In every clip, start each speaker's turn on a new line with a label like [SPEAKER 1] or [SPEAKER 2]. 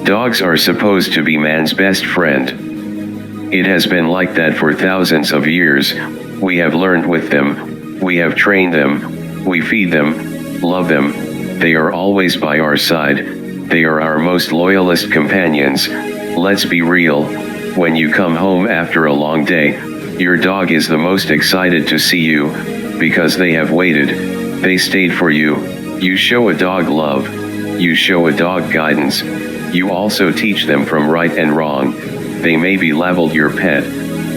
[SPEAKER 1] Dogs are supposed to be man's best friend. It has been like that for thousands of years. We have learned with them, we have trained them, we feed them, love them, they are always by our side, they are our most loyalist companions. Let's be real, when you come home after a long day, your dog is the most excited to see you, because they have waited, they stayed for you. You show a dog love, you show a dog guidance, you also teach them from right and wrong. They may be labeled your pet,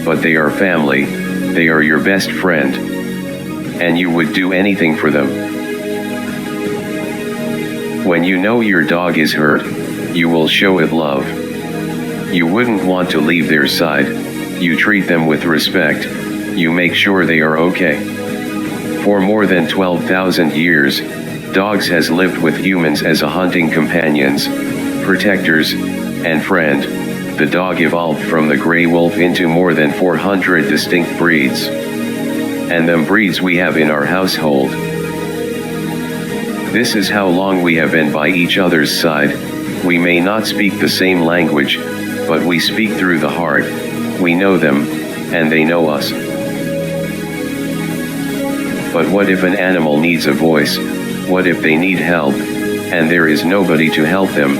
[SPEAKER 1] but they are family, they are your best friend. And you would do anything for them. When you know your dog is hurt, you will show it love. You wouldn't want to leave their side, you treat them with respect, you make sure they are okay. For more than 12,000 years, dogs has lived with humans as a hunting companions, protectors, and friend. The dog evolved from the gray wolf into more than 400 distinct breeds. And them breeds we have in our household. This is how long we have been by each other's side. We may not speak the same language, but we speak through the heart. We know them, and they know us. But what if an animal needs a voice? What if they need help, and there is nobody to help them,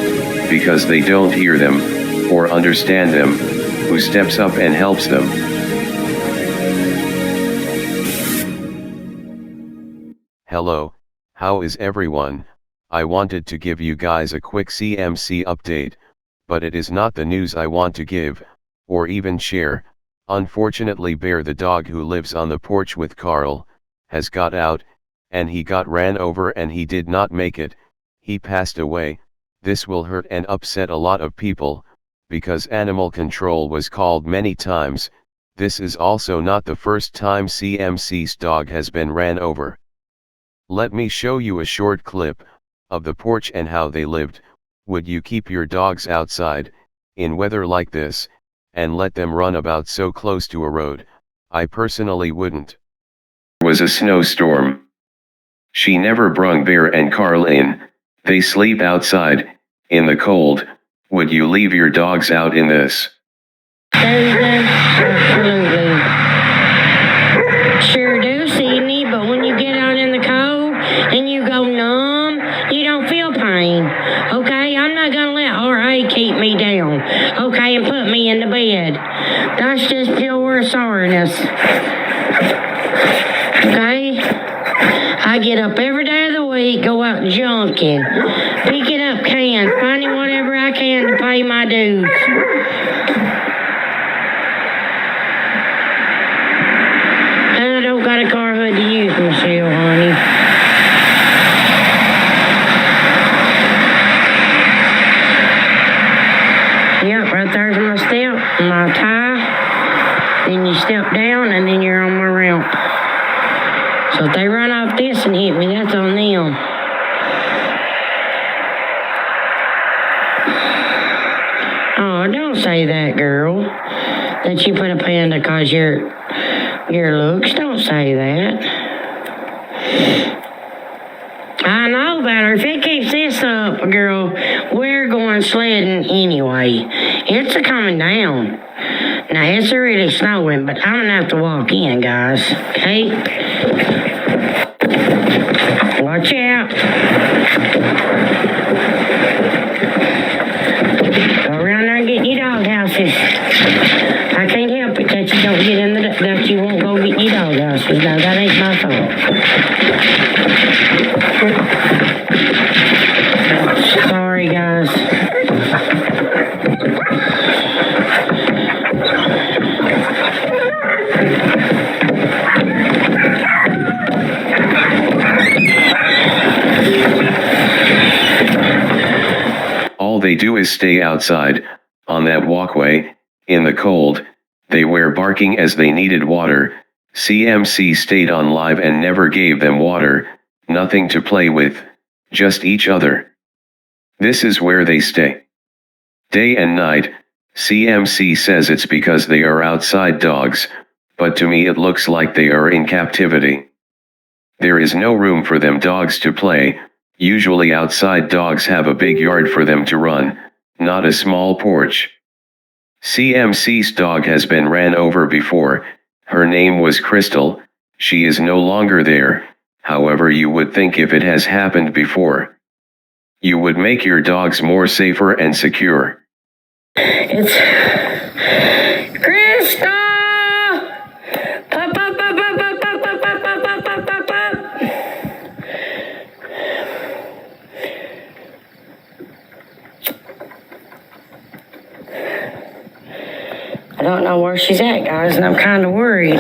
[SPEAKER 1] because they don't hear them, or understand them? Who steps up and helps them?
[SPEAKER 2] Hello, how is everyone? I wanted to give you guys a quick CMC update, but it is not the news I want to give, or even share. Unfortunately, Bear, the dog who lives on the porch with Carl, has got out, and he got ran over and he did not make it. He passed away. This will hurt and upset a lot of people, because animal control was called many times. This is also not the first time CMC's dog has been ran over. Let me show you a short clip of the porch and how they lived. Would you keep your dogs outside, in weather like this, and let them run about so close to a road? I personally wouldn't.
[SPEAKER 1] It was a snowstorm. She never brung Bear and Carl in. They sleep outside, in the cold. Would you leave your dogs out in this?
[SPEAKER 3] Absolutely. Sure do, Sydney, but when you get out in the cold and you go numb, you don't feel pain. Okay, I'm not gonna let RA keep me down. Okay, and put me in the bed. That's just pure sorriness. Okay? I get up every day of the week, go out junking, picking up cans, finding whatever I can to pay my dues. And I don't got a car hood to use, Michelle, honey. Yep, right there's my step, my tie. Then you step down and then you're on my ramp. So if they run off this and hit me, that's on them. Oh, don't say that, girl. That you put a panda cause your looks. Don't say that. I know better. If it keeps this up, girl, we're going sledding anyway. It's a coming down. Now, it's already snowing, but I'm gonna have to walk in, guys. Okay? Watch out. Go around there and get your dog houses. I can't help it that you don't get in that you won't go get your dog houses. No, that ain't my fault. Sorry, guys.
[SPEAKER 1] All they do is stay outside, on that walkway, in the cold. They were barking as they needed water. CMC stayed on live and never gave them water, nothing to play with, just each other. This is where they stay. Day and night. CMC says it's because they are outside dogs, but to me it looks like they are in captivity. There is no room for them dogs to play. Usually outside dogs have a big yard for them to run. not a small porch. CMC's dog has been ran over before. Her name was Crystal. She is no longer there. However, you would think if it has happened before, you would make your dogs more safer and secure.
[SPEAKER 3] It's Krista! Pop, pop, pop, pop, pop, pop, pop, pop, pop, pop, pop, pop. I don't know where she's at, guys, and I'm kind of worried.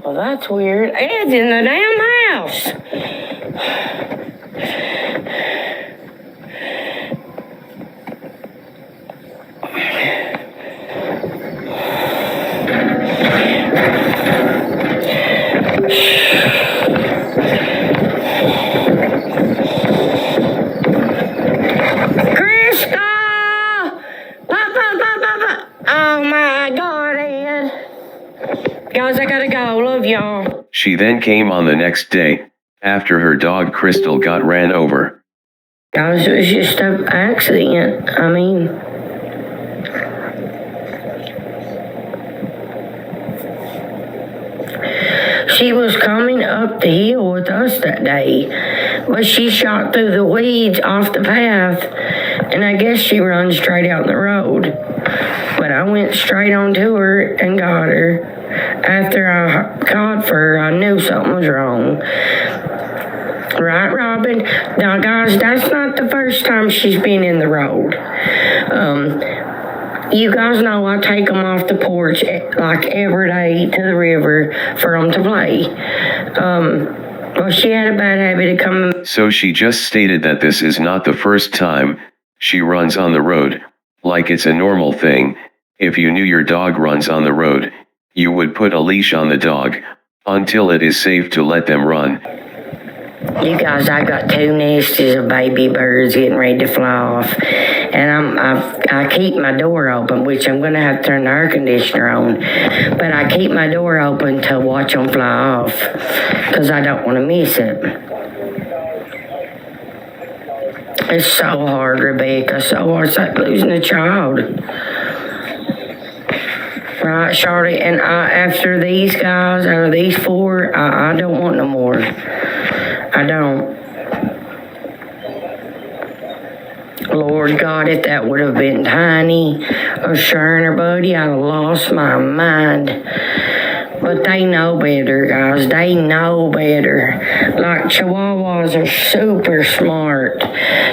[SPEAKER 3] Well, that's weird. Ed's in the damn house. Krista! Oh my God, Ed. Guys, I gotta go. Love y'all.
[SPEAKER 1] She then came on the next day, after her dog Crystal got ran over.
[SPEAKER 3] Guys, it was just an accident. I mean, she was coming up the hill with us that day, but she shot through the weeds off the path, and I guess she ran straight out the road. But I went straight on to her and got her. After I called for her, I knew something was wrong. Right, Robin? Now, guys, that's not the first time she's been in the road. You guys know I take them off the porch like every day to the river for them to play. Well, she had a bad habit of coming.
[SPEAKER 1] So she just stated that this is not the first time she runs on the road, like it's a normal thing. If you knew your dog runs on the road, you would put a leash on the dog until it is safe to let them run.
[SPEAKER 3] You guys, I got 2 nests of baby birds getting ready to fly off, and I keep my door open, which I'm gonna have to turn the air conditioner on, but I keep my door open to watch them fly off, because I don't want to miss it. It's so hard, Rebecca, so hard. It's like losing a child. Right, Charlotte, and after these guys, out of these 4, I don't want no more. I don't. Lord God, if that would have been Tiny or Sharon or Buddy, I'd have lost my mind. But they know better, guys. They know better. Like Chihuahuas are super smart.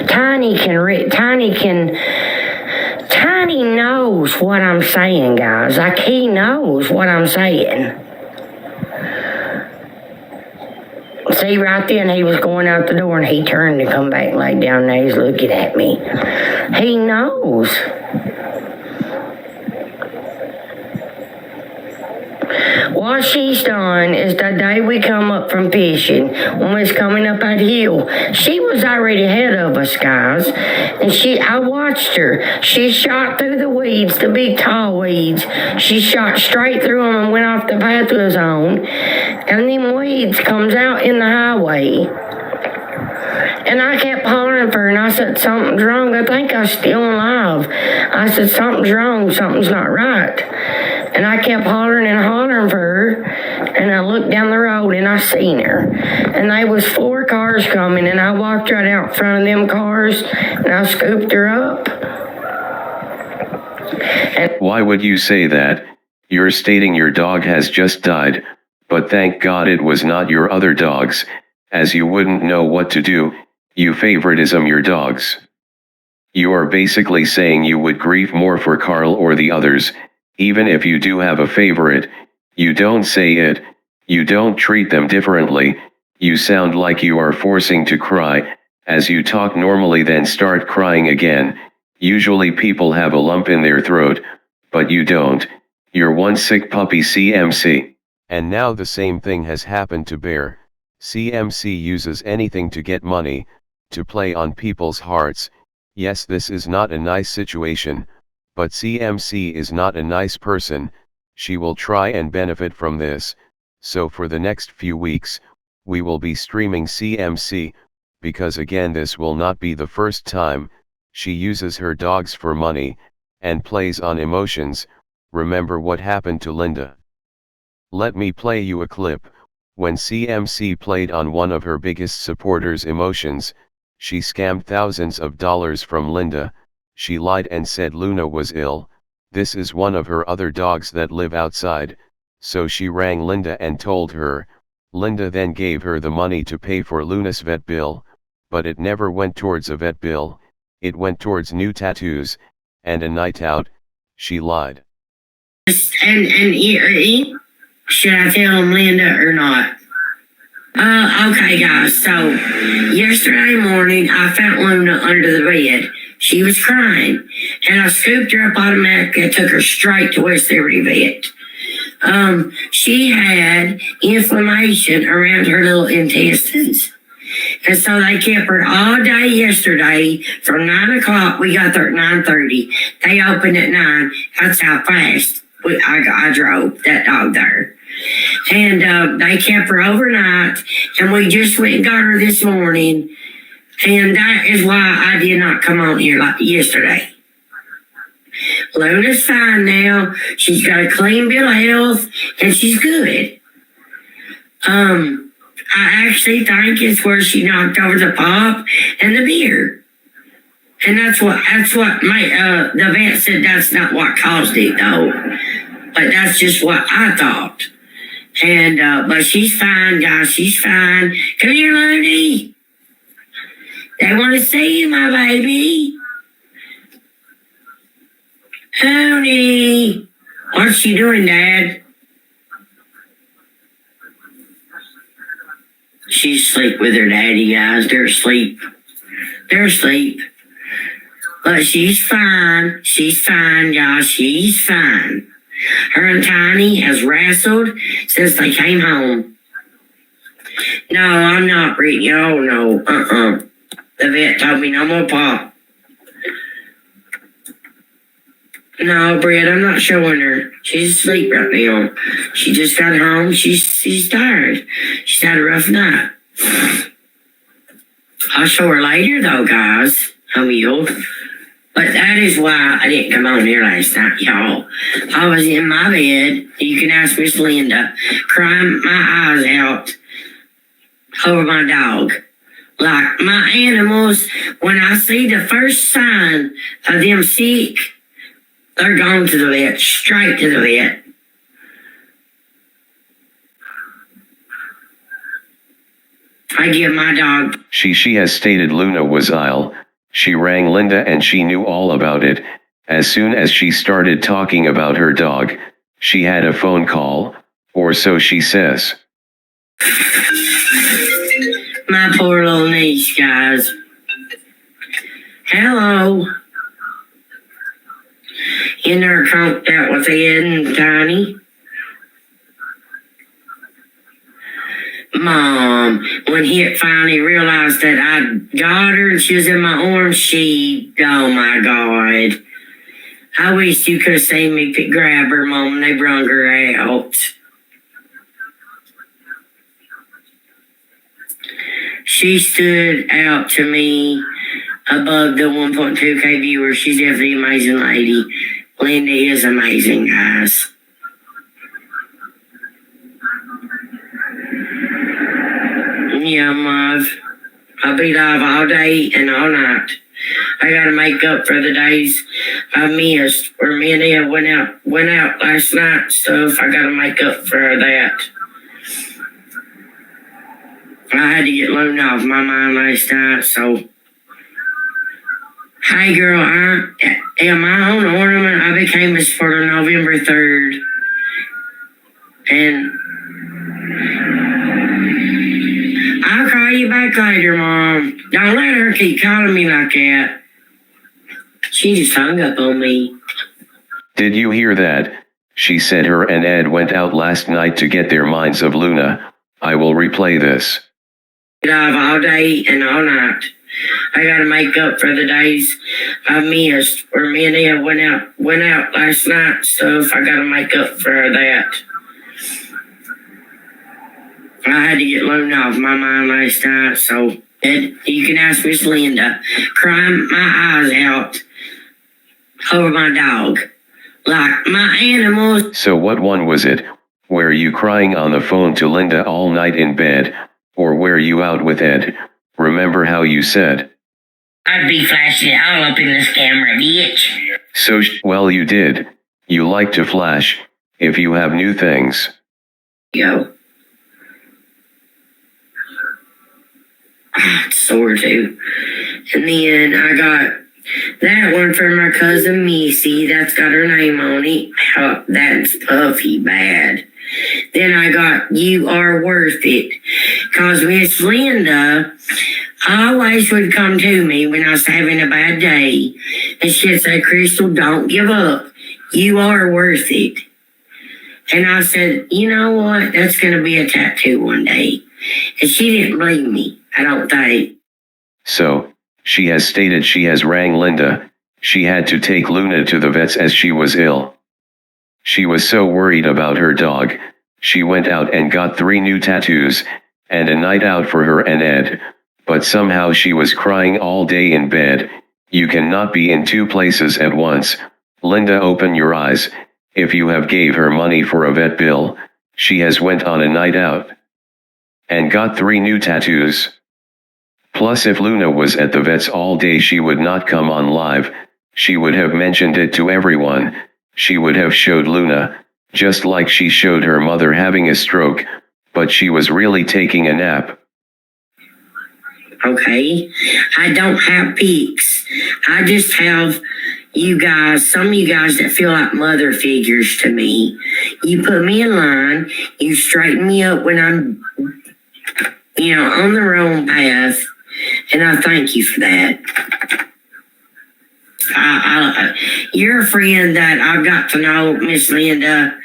[SPEAKER 3] Tiny knows what I'm saying, guys. Like, he knows what I'm saying. See, right then he was going out the door and he turned to come back and lay down there. He's looking at me. He knows. What she's done is the day we come up from fishing, when we was coming up that hill, she was already ahead of us, guys. And I watched her. She shot through the weeds, the big tall weeds. She shot straight through them and went off the path we was on. And them weeds comes out in the highway. And I kept hollering for her, and I said, something's wrong. I think I'm still alive. I said, something's wrong. Something's not right. And I kept hollering and hollering for her, and I looked down the road, and I seen her. And there was 4 cars coming, and I walked right out in front of them cars, and I scooped her up.
[SPEAKER 1] Why would you say that? You're stating your dog has just died, but thank God it was not your other dogs, as you wouldn't know what to do. You favoritism your dogs. You are basically saying you would grieve more for Carl or the others, even if you do have a favorite. You don't say it. You don't treat them differently. You sound like you are forcing to cry, as you talk normally then start crying again. Usually people have a lump in their throat, but you don't. You're one sick puppy, CMC.
[SPEAKER 2] And now the same thing has happened to Bear. CMC uses anything to get money, to play on people's hearts. Yes, this is not a nice situation, but CMC is not a nice person. She will try and benefit from this, so for the next few weeks, we will be streaming CMC, because again this will not be the first time she uses her dogs for money, and plays on emotions. Remember what happened to Linda. Let me play you a clip. When CMC played on one of her biggest supporters' emotions, she scammed thousands of dollars from Linda. She lied and said Luna was ill. This is one of her other dogs that live outside, so she rang Linda and told her. Linda then gave her the money to pay for Luna's vet bill, but it never went towards a vet bill, it went towards new tattoos, and a night out. She lied.
[SPEAKER 3] Should I tell him Linda or not? Okay guys, so yesterday morning I found Luna under the bed. She was crying, and I scooped her up automatically and took her straight to West Liberty Vet. She had inflammation around her little intestines. And so they kept her all day yesterday from 9 o'clock. We got there at 9:30. They opened at 9. That's how fast I drove that dog there. And they kept her overnight. And we just went and got her this morning. And that is why I did not come on here like yesterday. Luna's fine now. She's got a clean bill of health. And she's good. I actually think it's where she knocked over the pop and the beer. And that's what the vet said that's not what caused it though. But that's just what I thought. And but she's fine, guys, she's fine. Come here, Looney. They want to see you, my baby. Looney. What's she doing, Dad? She's asleep with her daddy, guys. They're asleep. They're asleep. But she's fine. She's fine, guys. She's fine. Her and Tiny has wrestled since they came home. No, I'm not, Brittany. Oh, no. The vet told me no more pop. No, Britt, I'm not showing her. She's asleep right now. She just got home. She's tired. She's had a rough night. I'll show her later, though, guys. I'm ill. But that is why I didn't come on here last night, y'all. I was in my bed. You can ask Miss Linda. Crying my eyes out over my dog. Like my animals, when I see the first sign of them sick, they're going to the vet, straight to the vet. I give my dog.
[SPEAKER 1] She has stated Luna was ill. She rang Linda and she knew all about it. As soon as she started talking about her dog, she had a phone call, or so she says.
[SPEAKER 3] My poor little niece, guys. Hello. In there conked out with Ed and Tiny. Mom, when he finally realized that I got her and she was in my arms, oh my God. I wish you could have seen me grab her, Mom, and they brung her out. She stood out to me above the 1.2K viewers. She's definitely an amazing lady. Linda is amazing, guys. Yeah, Mom. I'll be live all day and all night. I gotta make up for the days I missed where me and Ed went out last night. Stuff. I gotta make up for that. I had to get Luna off my mind last night, so. Hey girl, my own ornament, I became this for November 3rd. And I'll call you back later, Mom. Don't let her keep calling me like that. She just hung up on me.
[SPEAKER 1] Did you hear that? She said her and Ed went out last night to get their minds of Luna. I will replay this.
[SPEAKER 3] Live all day and all night. I gotta make up for the days I missed where me and Ed went out last night and stuff. I gotta make up for that. I had to get Luna off my mind last night, so you can ask Miss Linda. Crying my eyes out over my dog. Like my animals.
[SPEAKER 1] So what one was it? Were you crying on the phone to Linda all night in bed? Or were you out with Ed? Remember how you said?
[SPEAKER 3] I'd be flashing it all up in this camera, bitch.
[SPEAKER 1] So well you did. You like to flash. If you have new things.
[SPEAKER 3] Yo. Sore too. And then I got that one from my cousin Missy. That's got her name on it. Oh, that's puffy bad. Then I got You Are Worth It. Cause Miss Linda always would come to me when I was having a bad day. And she'd say, Crystal, don't give up. You are worth it. And I said, you know what? That's going to be a tattoo one day. And she didn't believe me, I don't think.
[SPEAKER 1] So, she has stated she has rang Linda. She had to take Luna to the vets as she was ill. She was so worried about her dog. She went out and got 3 new tattoos, and a night out for her and Ed. But somehow she was crying all day in bed. You cannot be in 2 places at once. Linda, open your eyes. If you have gave her money for a vet bill, she has went on a night out. And got 3 new tattoos. Plus if Luna was at the vets all day she would not come on live, she would have mentioned it to everyone, she would have showed Luna, just like she showed her mother having a stroke, but she was really taking a nap.
[SPEAKER 3] Okay, I don't have pics. I just have you guys, some of you guys that feel like mother figures to me. You put me in line, you straighten me up when I'm, on the wrong path. And I thank you for that. You're a friend that I've got to know, Miss Linda,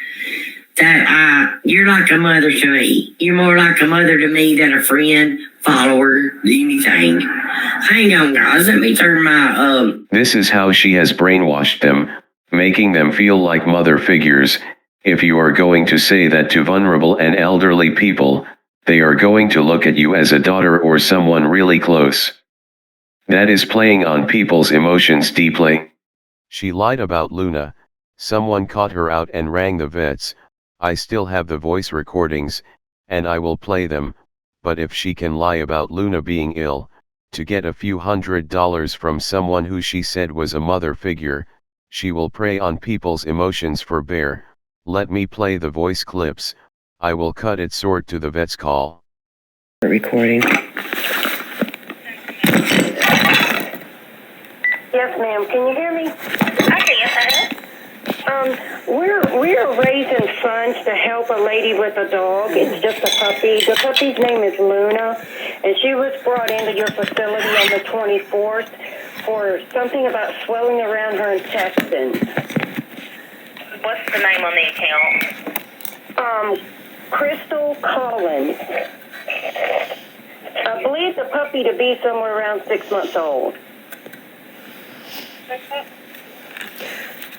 [SPEAKER 3] that you're like a mother to me. You're more like a mother to me than a friend, follower, anything. Hang on, guys. Let me turn my,
[SPEAKER 1] This is how she has brainwashed them, making them feel like mother figures. If you are going to say that to vulnerable and elderly people, they are going to look at you as a daughter or someone really close. That is playing on people's emotions deeply.
[SPEAKER 2] She lied about Luna. Someone caught her out and rang the vets. I still have the voice recordings, and I will play them, but if she can lie about Luna being ill, to get a few $100s from someone who she said was a mother figure, she will prey on people's emotions for bear. Let me play the voice clips. I will cut it short to the vet's call.
[SPEAKER 3] recording.
[SPEAKER 4] Yes, ma'am. Can you hear me?
[SPEAKER 5] Okay, yes,
[SPEAKER 4] We're raising funds to help a lady with a dog. It's just a puppy. The puppy's name is Luna, and she was brought into your facility on the 24th for something about swelling around her intestines.
[SPEAKER 5] What's the name on the account?
[SPEAKER 4] Crystal Collins. I believe the puppy to be somewhere around 6 months old.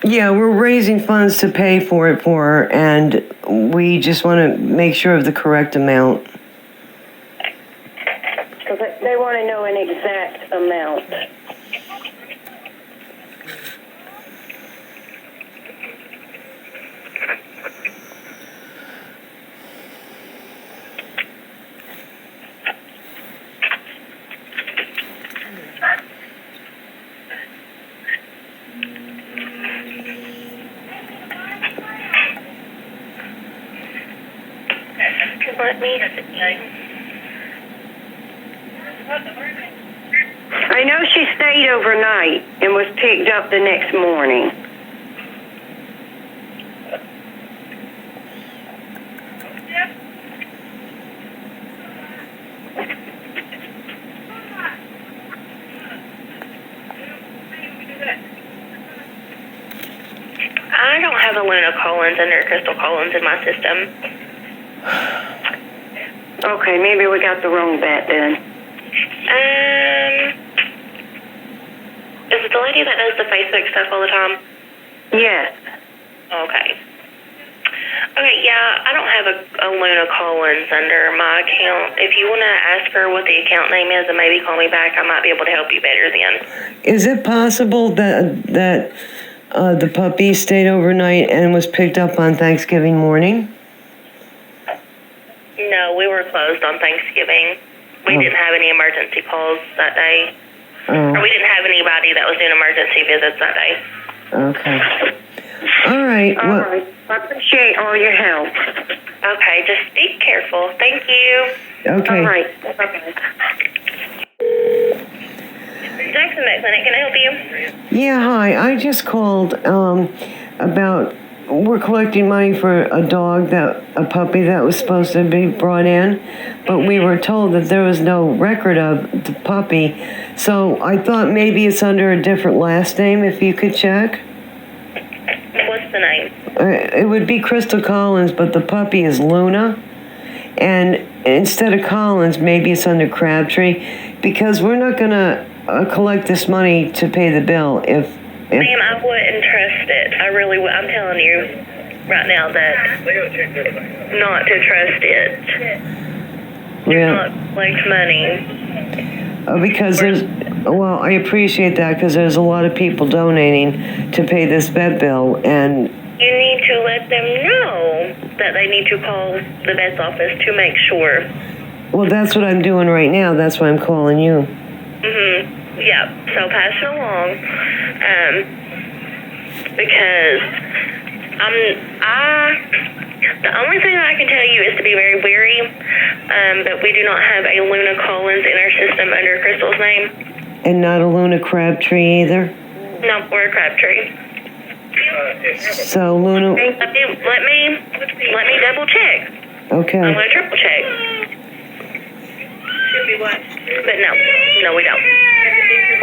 [SPEAKER 6] Yeah, we're raising funds to pay for it for her, and we just want to make sure of the correct amount.
[SPEAKER 4] Because they want to know an exact amount. I know she stayed overnight and was picked up the next morning.
[SPEAKER 5] I don't have a Luna Collins under Crystal Collins in my system.
[SPEAKER 4] Okay, maybe we got the wrong vet then.
[SPEAKER 5] Is it the lady that does the Facebook stuff all the time?
[SPEAKER 4] Yes.
[SPEAKER 5] Okay. Okay, yeah, I don't have a Luna Collins under my account. If you want to ask her what the account name is and maybe call me back, I might be able to help you better then.
[SPEAKER 6] Is it possible that the puppy stayed overnight and was picked up on Thanksgiving morning?
[SPEAKER 5] No, we were closed on Thanksgiving. We didn't have any emergency calls that day. Or we didn't have anybody that was doing emergency visits that day.
[SPEAKER 6] Okay. All right.
[SPEAKER 4] All right. I appreciate all your help.
[SPEAKER 5] Okay, just be careful. Thank you.
[SPEAKER 6] Okay.
[SPEAKER 4] All right. Bye-bye.
[SPEAKER 5] Jackson Vet Clinic, can I help you?
[SPEAKER 6] Yeah, hi. I just called about we're collecting money for a puppy that was supposed to be brought in, but we were told that there was no record of the puppy. So I thought maybe it's under a different last name, if you could check.
[SPEAKER 5] What's the name?
[SPEAKER 6] It would be Crystal Collins, but the puppy is Luna. And instead of Collins, maybe it's under Crabtree, because we're not going to collect this money to pay the bill if
[SPEAKER 5] Ma'am, I wouldn't trust it. I really would. I'm telling you right now that not to trust it. Do not collect money.
[SPEAKER 6] Because I appreciate that, because there's a lot of people donating to pay this vet bill, and
[SPEAKER 5] you need to let them know that they need to call the vet's office to make sure.
[SPEAKER 6] Well, that's what I'm doing right now. That's why I'm calling you.
[SPEAKER 5] Yeah, so pass it along, because the only thing I can tell you is to be very wary, but we do not have a Luna Collins in our system under Crystal's name.
[SPEAKER 6] And not a Luna Crabtree either?
[SPEAKER 5] No, we're a Crabtree.
[SPEAKER 6] So Luna...
[SPEAKER 5] Let me double check.
[SPEAKER 6] Okay.
[SPEAKER 5] I'm going to triple check. But no, we don't.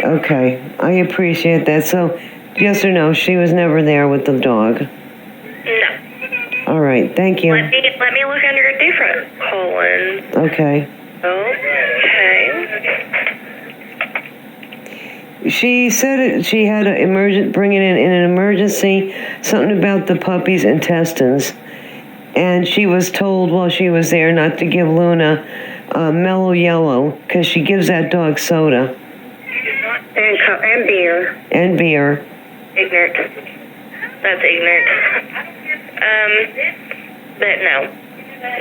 [SPEAKER 6] Okay, I appreciate that. So, yes or no, she was never there with the dog?
[SPEAKER 5] No.
[SPEAKER 6] All right, thank you.
[SPEAKER 5] Let me look under a different colon.
[SPEAKER 6] Okay.
[SPEAKER 5] Okay.
[SPEAKER 6] She said she had bring it in an emergency, something about the puppy's intestines. And she was told while she was there not to give Luna mellow yellow, because she gives that dog soda.
[SPEAKER 4] And beer.
[SPEAKER 6] And beer.
[SPEAKER 5] Ignorant. That's ignorant. But no.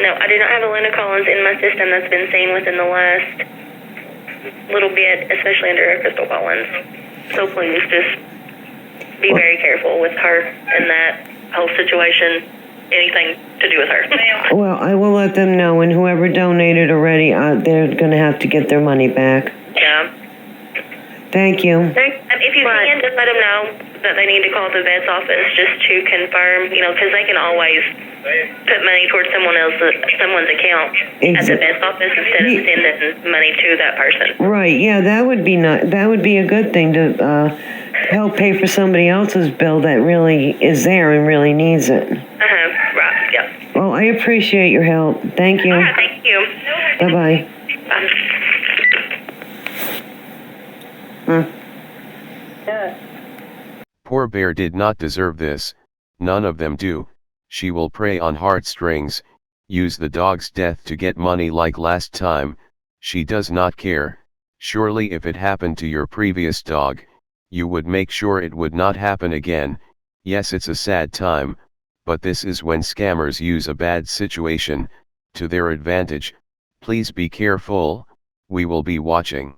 [SPEAKER 5] No, I do not have a Luna Collins in my system that's been seen within the last little bit, especially under a Crystal Collins. So please just be very careful with her and that whole situation. Anything to do with her.
[SPEAKER 6] Well, I will let them know, and whoever donated already, they're going to have to get their money back.
[SPEAKER 5] Yeah.
[SPEAKER 6] Thank you.
[SPEAKER 5] If you can, just let them know that they need to call the vet's office just to confirm, because they can always put money towards someone's account at the vet's office instead of sending money to that person.
[SPEAKER 6] Right, yeah, that would be that would be a good thing to help pay for somebody else's bill that really is there and really needs it.
[SPEAKER 5] Right, yeah.
[SPEAKER 6] Well, I appreciate your help. Thank you.
[SPEAKER 5] Thank you.
[SPEAKER 6] Bye-bye.
[SPEAKER 2] Poor bear did not deserve this, none of them do. She will prey on heartstrings, use the dog's death to get money like last time. She does not care. Surely if it happened to your previous dog, you would make sure it would not happen again. Yes, it's a sad time, but this is when scammers use a bad situation to their advantage. Please be careful. We will be watching.